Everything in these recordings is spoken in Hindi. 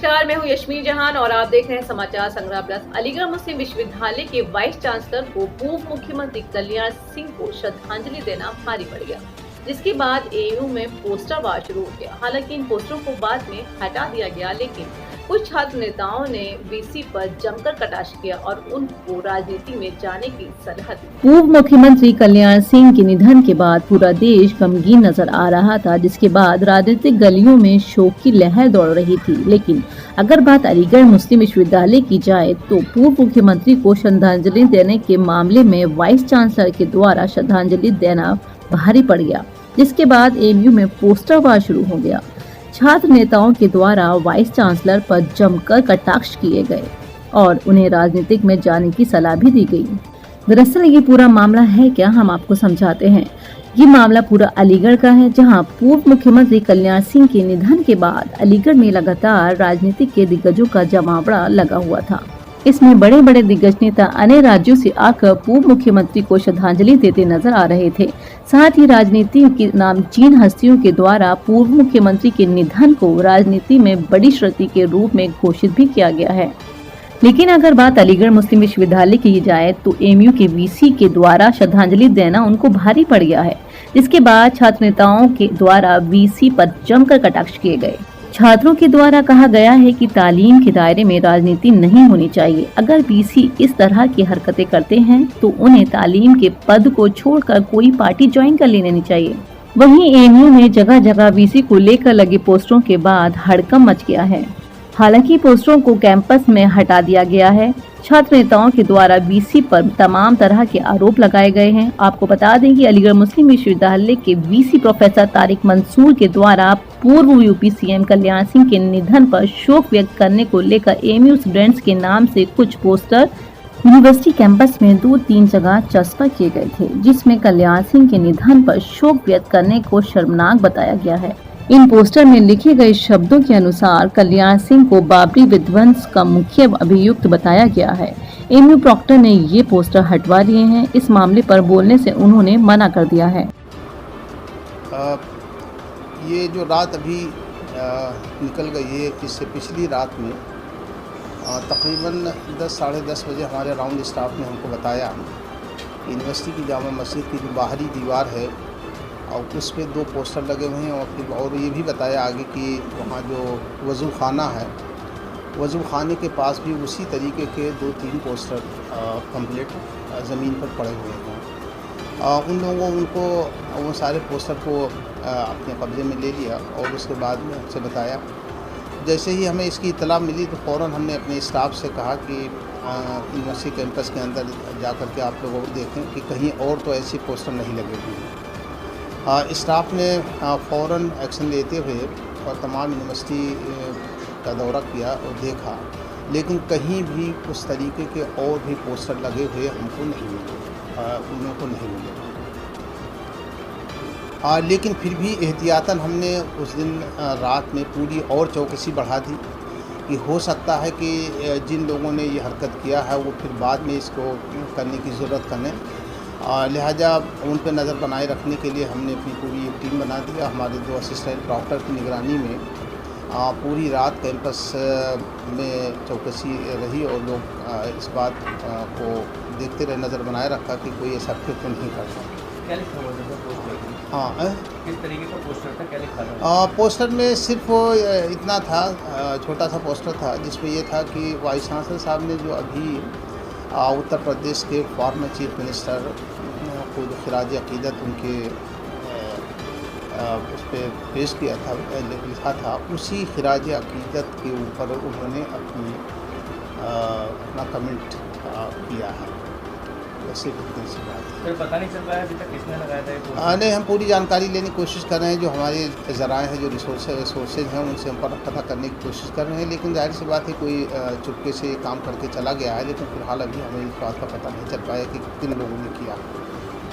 नमस्कार, मैं हूं यशमी जहान और आप देख रहे हैं समाचार संग्रह प्लस। अलीगढ़ मुस्लिम विश्वविद्यालय के वाइस चांसलर को पूर्व मुख्यमंत्री कल्याण सिंह को श्रद्धांजलि देना भारी पड़ गया, जिसके बाद एयू में पोस्टर वार शुरू हो गया। हालांकि इन पोस्टरों को बाद में हटा दिया गया, लेकिन कुछ छात्र नेताओं ने वीसी पर जमकर कटाक्ष किया और उनको राजनीति में जाने की सलाह दी। पूर्व मुख्यमंत्री कल्याण सिंह के निधन के बाद पूरा देश गमगीन नजर आ रहा था, जिसके बाद राजनीतिक गलियों में शोक की लहर दौड़ रही थी। लेकिन अगर बात अलीगढ़ मुस्लिम विश्वविद्यालय की जाए तो पूर्व मुख्यमंत्री को श्रद्धांजलि देने के मामले में वाइस चांसलर के द्वारा श्रद्धांजलि देना भारी पड़ गया, जिसके बाद एमयू में पोस्टर वार शुरू हो गया। छात्र नेताओं के द्वारा वाइस चांसलर पर जमकर कटाक्ष किए गए और उन्हें राजनीतिक में जाने की सलाह भी दी गई। दरअसल ये पूरा मामला है क्या, हम आपको समझाते हैं। ये मामला पूरा अलीगढ़ का है, जहां पूर्व मुख्यमंत्री कल्याण सिंह के निधन के बाद अलीगढ़ में लगातार राजनीतिक के दिग्गजों का जमावड़ा लगा हुआ था। इसमें बड़े बड़े दिग्गज नेता अन्य राज्यों से आकर पूर्व मुख्यमंत्री को श्रद्धांजलि देते नजर आ रहे थे। साथ ही राजनीति की नामचीन हस्तियों के द्वारा पूर्व मुख्यमंत्री के निधन को राजनीति में बड़ी क्षति के रूप में घोषित भी किया गया है। लेकिन अगर बात अलीगढ़ मुस्लिम विश्वविद्यालय की जाए तो एमयू के वीसी के द्वारा श्रद्धांजलि देना उनको भारी पड़ गया है, जिसके बाद छात्र नेताओं के द्वारा वीसी पर जमकर कटाक्ष किए गए। छात्रों के द्वारा कहा गया है कि तालीम के दायरे में राजनीति नहीं होनी चाहिए। अगर वीसी इस तरह की हरकतें करते हैं तो उन्हें तालीम के पद को छोड़कर कोई पार्टी ज्वाइन कर लेनी चाहिए। वहीं एमयू में जगह जगह वीसी को लेकर लगे पोस्टरों के बाद हड़कंप मच गया है। हालांकि पोस्टरों को कैंपस में हटा दिया गया है। छात्र नेताओं के द्वारा वीसी पर तमाम तरह के आरोप लगाए गए हैं। आपको बता दें कि अलीगढ़ मुस्लिम विश्वविद्यालय के वीसी प्रोफेसर तारिक मंसूर के द्वारा पूर्व यूपी सीएम कल्याण सिंह के निधन पर शोक व्यक्त करने को लेकर एमयू स्टूडेंट्स के नाम से कुछ पोस्टर यूनिवर्सिटी कैंपस में 2-3 जगह चस्पा किए गए थे, जिसमें कल्याण सिंह के निधन पर शोक व्यक्त करने को शर्मनाक बताया गया है। इन पोस्टर में लिखे गए शब्दों के अनुसार कल्याण सिंह को बाबरी विध्वंस का मुख्य अभियुक्त बताया गया है। एमयू प्रॉक्टर ने ये पोस्टर हटवा लिए हैं। इस मामले पर बोलने से उन्होंने मना कर दिया है। ये जो रात अभी निकल गई है, इससे पिछली रात में तकरीबन 10 साढ़े 10 बजे हमारे राउंड स्टाफ ने हमको बताया यूनिवर्सिटी की जामा मस्जिद की जो बाहरी दीवार है और उस पर 2 पोस्टर लगे हुए हैं और ये भी बताया आगे कि वहाँ जो वज़ू खाना है, वज़ू खाने के पास भी उसी तरीके के 2-3 पोस्टर कंप्लीट ज़मीन पर पड़े हुए हैं। उन लोगों उनको वो सारे पोस्टर को अपने कब्ज़े में ले लिया और उसके बाद में हमसे बताया। जैसे ही हमें इसकी इतला मिली तो फ़ौरन हमने अपने स्टाफ से कहा कि यूनिवर्सिटी कैंपस के अंदर जा कर के आप लोग देखें कि कहीं और तो ऐसे पोस्टर नहीं लगे हुए हैं। स्टाफ ने फ़ौरन एक्शन लेते हुए और तमाम यूनिवर्सिटी का दौरा किया और देखा, लेकिन कहीं भी उस तरीके के और भी पोस्टर लगे हुए हमको नहीं मिले, उन लोगों को नहीं मिले। लेकिन फिर भी एहतियातन हमने उस दिन रात में पूरी और चौकसी बढ़ा दी कि हो सकता है कि जिन लोगों ने ये हरकत किया है वो फिर बाद में इसको करने की ज़रूरत करें। लिहाजा उन पर नज़र बनाए रखने के लिए हमने अपनी पूरी एक टीम बना दिया। हमारे 2 असिस्टेंट डॉक्टर की निगरानी में पूरी रात कैंपस में चौकसी रही और लोग इस बात को देखते रहे, नज़र बनाए रखा कि कोई ऐसा फिर तो नहीं करता। क्या लिखा हुआ था पोस्टर? हाँ, किस तरीके का पोस्टर था, क्या लिखा था? पोस्टर में सिर्फ इतना था, छोटा सा पोस्टर था जिसमें ये था कि वाइस चांसलर साहब ने जो अभी उत्तर प्रदेश के फॉर्मर चीफ मिनिस्टर को जो खिराज अक़ीदत उनके उस पर पेश किया था, लिखा था, उसी खिराज अक़ीदत के ऊपर उन्होंने अपना कमेंट किया है। वैसे इतनी सी बात है। फिर पता नहीं चल पाया अभी तक किसने लगाया था ये पोस्टर? नहीं, हम पूरी जानकारी लेने की कोशिश कर रहे हैं। जो हमारे ज़राए हैं, जो रिसोर्सेज हैं, उनसे हम पता करने की कोशिश कर रहे हैं। लेकिन जाहिर सी बात है कोई चुपके से काम करके चला गया है, लेकिन फ़िलहाल अभी हमें इस बात का पता नहीं चल पाया कि किन लोगों ने किया।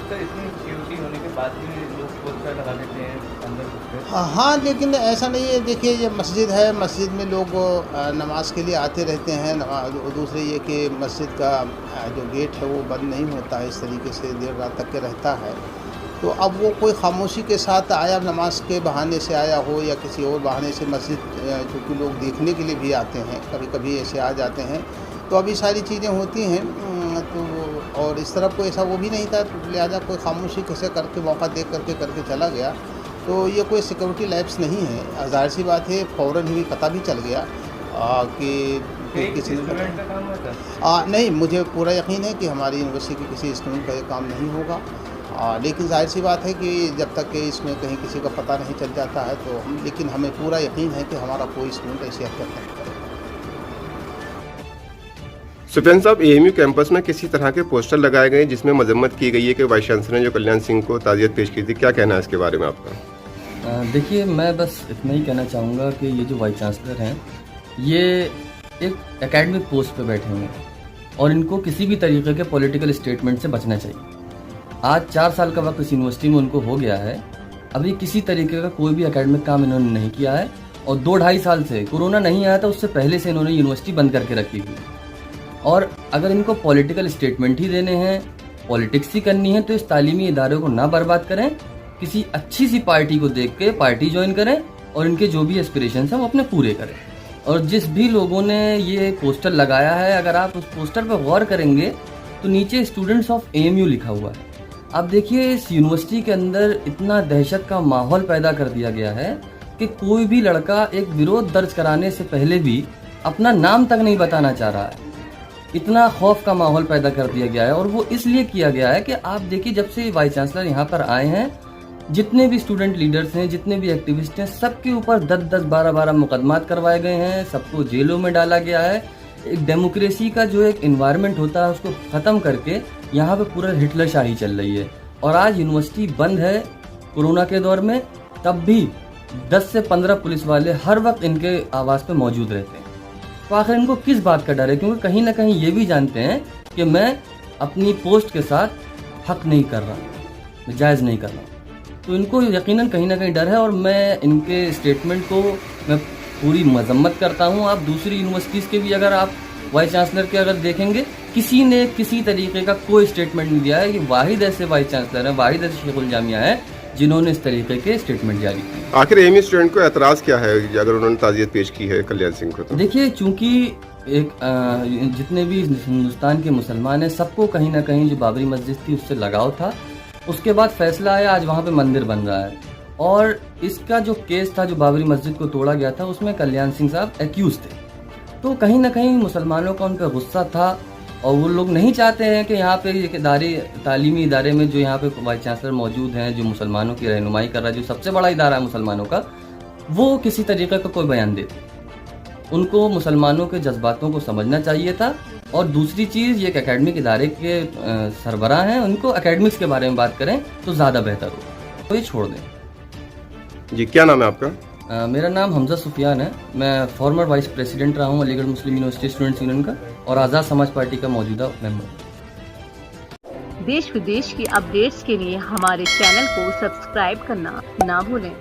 सर, इतनी सिक्योरिटी होने के बाद भी लोग पोस्टर लगा देते हैं अंदर घुसकर? हाँ, लेकिन ऐसा नहीं है। देखिए, ये मस्जिद है, मस्जिद में लोग नमाज के लिए आते रहते हैं। दूसरे ये कि मस्जिद का जो गेट है वो बंद नहीं होता है, इस तरीके से देर रात तक के रहता है। तो अब वो कोई खामोशी के साथ आया, नमाज के बहाने से आया हो या किसी और बहाने से मस्जिद, चूँकि लोग देखने के लिए भी आते हैं, कभी कभी ऐसे आ जाते हैं, तो अभी सारी चीज़ें होती हैं। तो और इस तरफ कोई ऐसा वो भी नहीं था, तो लिहाजा कोई खामोशी कैसे करके मौका देख करके चला गया। तो ये कोई सिक्योरिटी लैब्स नहीं है, ज़ाहिर सी बात है, फ़ौरन ही पता भी चल गया कि किसी स्टूडेंट का काम होता है। नहीं, मुझे पूरा यकीन है कि हमारी यूनिवर्सिटी के किसी स्टूडेंट का ये काम नहीं होगा। लेकिन ज़ाहिर सी बात है कि जब तक कि इसमें कहीं किसी का पता नहीं चल जाता है तो लेकिन हमें पूरा यकीन है कि हमारा कोई स्टूडेंट ऐसी हरकत नहीं करेगा। सुफियान साहब, एएमयू कैंपस में किसी तरह के पोस्टर लगाए गए जिसमें मजम्मत की गई है कि वाइस चांसलर ने जो कल्याण सिंह को ताज़ियत पेश की थी, क्या कहना है इसके बारे में आपका? देखिए, मैं बस इतना ही कहना चाहूँगा कि ये जो वाइस चांसलर हैं, ये एक एकेडमिक पोस्ट पे बैठे हुए हैं और इनको किसी भी तरीके के पॉलिटिकल स्टेटमेंट से बचना चाहिए। आज 4 साल का वक्त इस यूनिवर्सिटी में उनको हो गया है, अभी किसी तरीके का कोई भी एकेडमिक काम इन्होंने नहीं किया है और 2-2.5 साल से, कोरोना नहीं आया था उससे पहले से इन्होंने यूनिवर्सिटी बंद करके रखी हुई है। और अगर इनको पॉलिटिकल स्टेटमेंट ही देने हैं, पॉलिटिक्स ही करनी है, तो इस तालीमी इदारे को ना बर्बाद करें, किसी अच्छी सी पार्टी को देख के पार्टी ज्वाइन करें और इनके जो भी एस्पिरेशंस हैं वो अपने पूरे करें। और जिस भी लोगों ने ये पोस्टर लगाया है, अगर आप उस पोस्टर पर गौर करेंगे तो नीचे स्टूडेंट्स ऑफ एएमयू लिखा हुआ है। आप देखिए, इस यूनिवर्सिटी के अंदर इतना दहशत का माहौल पैदा कर दिया गया है कि कोई भी लड़का एक विरोध दर्ज कराने से पहले भी अपना नाम तक नहीं बताना चाह रहा है। इतना खौफ का माहौल पैदा कर दिया गया है और वो इसलिए किया गया है कि आप देखिए, जब से वाइस चांसलर यहाँ पर आए हैं, जितने भी स्टूडेंट लीडर्स हैं, जितने भी एक्टिविस्ट हैं, सबके ऊपर 10-10, 12-12 मुकदमात करवाए गए हैं, सबको जेलों में डाला गया है। एक डेमोक्रेसी का जो एक इन्वायरमेंट होता है उसको ख़त्म करके यहाँ पे पूरा हिटलर शाही चल रही है। और आज यूनिवर्सिटी बंद है कोरोना के दौर में, तब भी 10 से 15 पुलिस वाले हर वक्त इनके आवाज़ पे मौजूद रहते हैं। तो आखिर इनको किस बात का डर है? क्योंकि कहीं ना कहीं ये भी जानते हैं कि मैं अपनी पोस्ट के साथ हक नहीं कर रहा, मैं जायज़ नहीं कर रहा। तो इनको यकीनन कहीं ना कहीं डर है और मैं इनके स्टेटमेंट को मैं पूरी मजम्मत करता हूँ। आप दूसरी यूनिवर्सिटीज़ के भी अगर आप वाइस चांसलर के अगर देखेंगे, किसी ने किसी तरीके का कोई स्टेटमेंट नहीं दिया है। ये वाहिद ऐसे वाइस चांसलर हैं, वाहिद ऐसे शेखुल जामिया है जिन्होंने इस तरीके के स्टेटमेंट जारी किए। आखिर एएमयू स्टूडेंट को एतराज़ क्या है अगर उन्होंने ताज़ियत पेश की है कल्याण सिंह को? तो देखिए, चूंकि एक जितने भी हिंदुस्तान के मुसलमान हैं, सबको कहीं ना कहीं जो बाबरी मस्जिद थी उससे लगाव था। उसके बाद फैसला आया, आज वहाँ पे मंदिर बन रहा है और इसका जो केस था, जो बाबरी मस्जिद को तोड़ा गया था, उसमें कल्याण सिंह साहब एक्यूज थे। तो कहीं ना कहीं मुसलमानों का उन पर गुस्सा था और वो लोग नहीं चाहते हैं कि यहाँ पे तालीमी इदारे में जो यहाँ पे वाइस चांसलर मौजूद हैं, जो मुसलमानों की रहनुमाई कर रहा है, जो सबसे बड़ा इदारा है मुसलमानों का, वो किसी तरीके का कोई बयान दे। उनको मुसलमानों के जज्बातों को समझना चाहिए था। और दूसरी चीज़, ये एक एकेडमिक इदारे के सरबराह हैं, उनको एकेडमिक्स के बारे में बात करें तो ज़्यादा बेहतर हो, तो ये छोड़ दें। जी, क्या नाम है आपका? मेरा नाम हमजा सुफियान है। मैं फॉर्मर वाइस प्रेसिडेंट रहा हूँ अलीगढ़ मुस्लिम यूनिवर्सिटी स्टूडेंट्स यूनियन का और आज़ाद समाज पार्टी का मौजूदा मेंबर। देश विदेश की अपडेट्स के लिए हमारे चैनल को सब्सक्राइब करना ना भूलें।